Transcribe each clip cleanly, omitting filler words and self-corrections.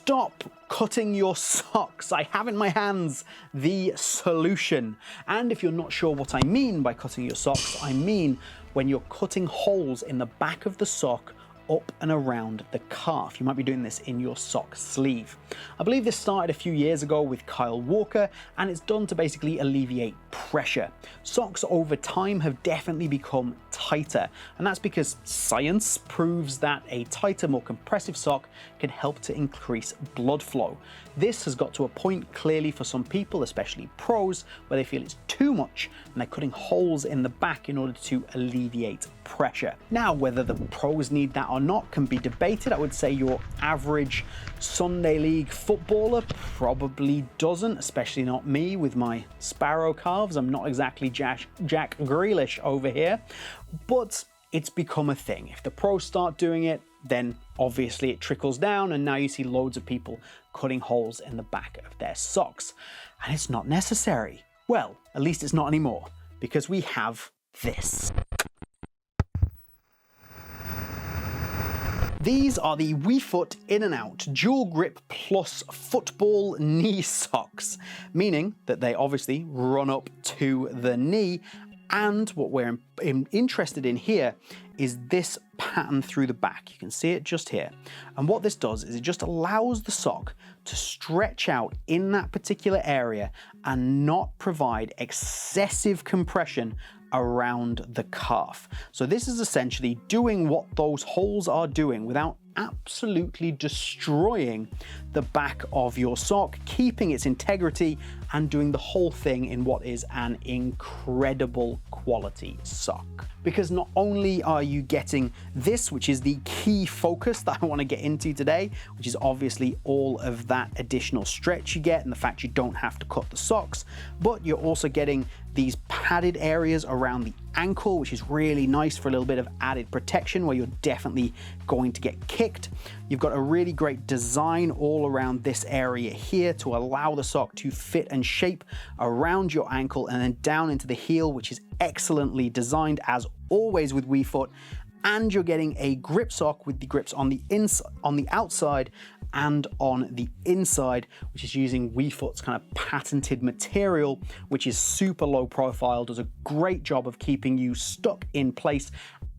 Stop cutting your socks. I have in my hands the solution. And if you're not sure what I mean by cutting your socks, I mean when you're cutting holes in the back of the sock up and around the calf. You might be doing this in your sock sleeve. I believe this started a few years ago with Kyle Walker, and it's done to basically alleviate pressure. Socks over time have definitely become tighter, and that's because science proves that a tighter, more compressive sock can help to increase blood flow. This has got to a point clearly for some people, especially pros, where they feel it's too much and they're cutting holes in the back in order to alleviate pressure. Now, whether the pros need that or not can be debated. I would say your average Sunday League footballer probably doesn't, especially not me with my sparrow calves. I'm not exactly Jack Grealish over here, but it's become a thing. If the pros start doing it, then obviously it trickles down, and now you see loads of people cutting holes in the back of their socks. And it's not necessary. Well, at least it's not anymore, because we have this. These are the WeFoot In and Out Dual Grip Plus Football Knee Socks, meaning that they obviously run up to the knee. And what we're interested in here is this pattern through the back. You can see it just here. And what this does is it just allows the sock to stretch out in that particular area and not provide excessive compression around the calf. So this is essentially doing what those holes are doing without absolutely destroying the back of your sock, keeping its integrity and doing the whole thing in what is an incredible quality sock. Because not only are you getting this, which is the key focus that I want to get into today, which is obviously all of that additional stretch you get and the fact you don't have to cut the socks, but you're also getting these padded areas around the ankle, which is really nice for a little bit of added protection where you're definitely going to get kicked. You've got a really great design all around this area here to allow the sock to fit and shape around your ankle and then down into the heel, which is excellently designed as always with WeFoot. And you're getting a grip sock with the grips on the outside and on the inside, which is using WeFoot's kind of patented material, which is super low profile, does a great job of keeping you stuck in place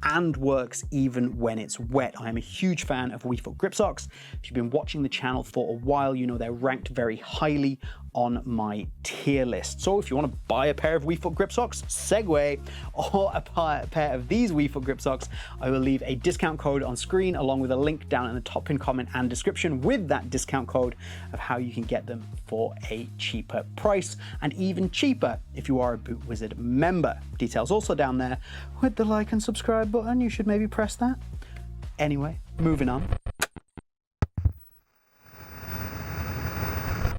and works even when it's wet. I am a huge fan of WeFoot grip socks. If you've been watching the channel for a while, you know they're ranked very highly on my tier list. So if you want to buy a pair of WeFoot grip socks, segue, or a pair of these WeFoot grip socks, I will leave a discount code on screen along with a link down in the top pinned comment and description with that discount code of how you can get them for a cheaper price, and even cheaper if you are a Boot Wizard member. Details also down there with the like and subscribe button. You should maybe press that. Anyway, moving on.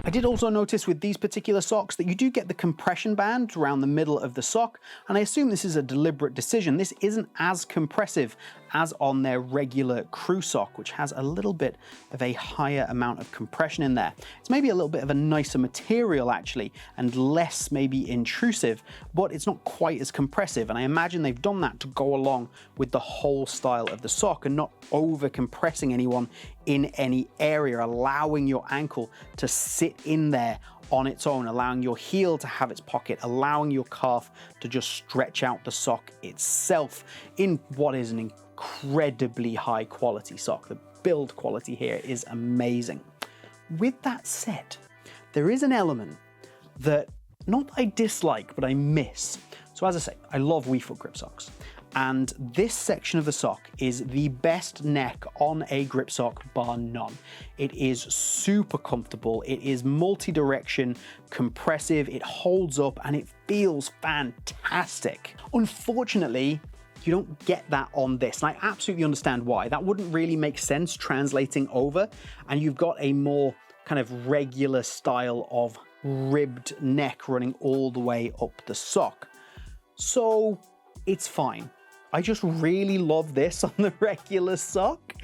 I did also notice with these particular socks that you do get the compression band around the middle of the sock, and I assume this is a deliberate decision. This isn't as compressive as on their regular crew sock, which has a little bit of a higher amount of compression in there. It's maybe a little bit of a nicer material actually, and less maybe intrusive, but it's not quite as compressive, and I imagine they've done that to go along with the whole style of the sock and not over compressing anyone in any area, allowing your ankle to sit in there on its own, allowing your heel to have its pocket, allowing your calf to just stretch out the sock itself in what is an incredibly high quality sock. The build quality here is amazing. With that said, there is an element that not I dislike, but I miss. So as I say, I love WeFoot grip socks. And this section of the sock is the best neck on a grip sock bar none. It is super comfortable, it is multi-direction, compressive, it holds up, and it feels fantastic. Unfortunately, you don't get that on this, and I absolutely understand why. That wouldn't really make sense translating over, and you've got a more kind of regular style of ribbed neck running all the way up the sock. So it's fine. I just really love this on the regular sock.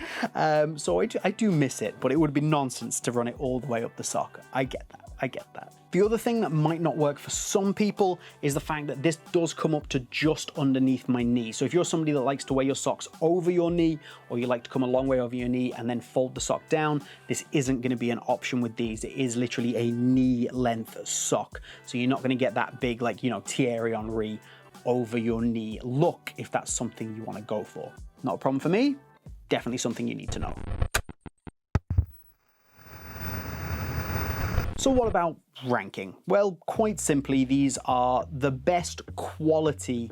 So I do miss it, but it would be nonsense to run it all the way up the sock. I get that. I get that. The other thing that might not work for some people is the fact that this does come up to just underneath my knee. So if you're somebody that likes to wear your socks over your knee, or you like to come a long way over your knee and then fold the sock down, this isn't going to be an option with these. It is literally a knee length sock. So you're not going to get that big, like, you know, Thierry Henry over your knee look if that's something you want to go for. Not a problem for me. Definitely something you need to know. So what about ranking? Well, quite simply, these are the best quality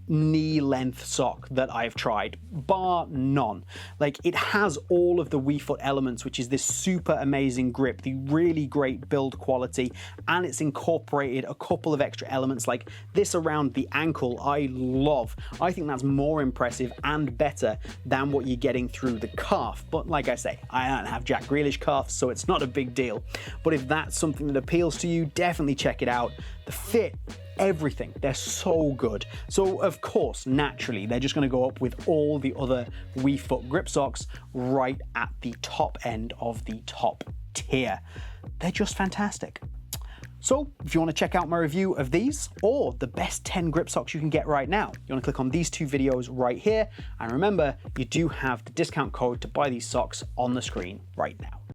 knee length sock that I've tried, bar none. Like, it has all of the WeFoot elements, which is this super amazing grip, the really great build quality, and it's incorporated a couple of extra elements like this around the ankle. I love. I think that's more impressive and better than what you're getting through the calf. But like I say, I don't have Jack Grealish calves, so it's not a big deal. But if that's something that appeals to you, definitely check it out. The fit, everything, they're so good. So of course, naturally, they're just going to go up with all the other WeFoot grip socks right at the top end of the top tier. They're just fantastic. So if you want to check out my review of these or the best 10 grip socks you can get right now, you want to click on these two videos right here. And remember, you do have the discount code to buy these socks on the screen right now.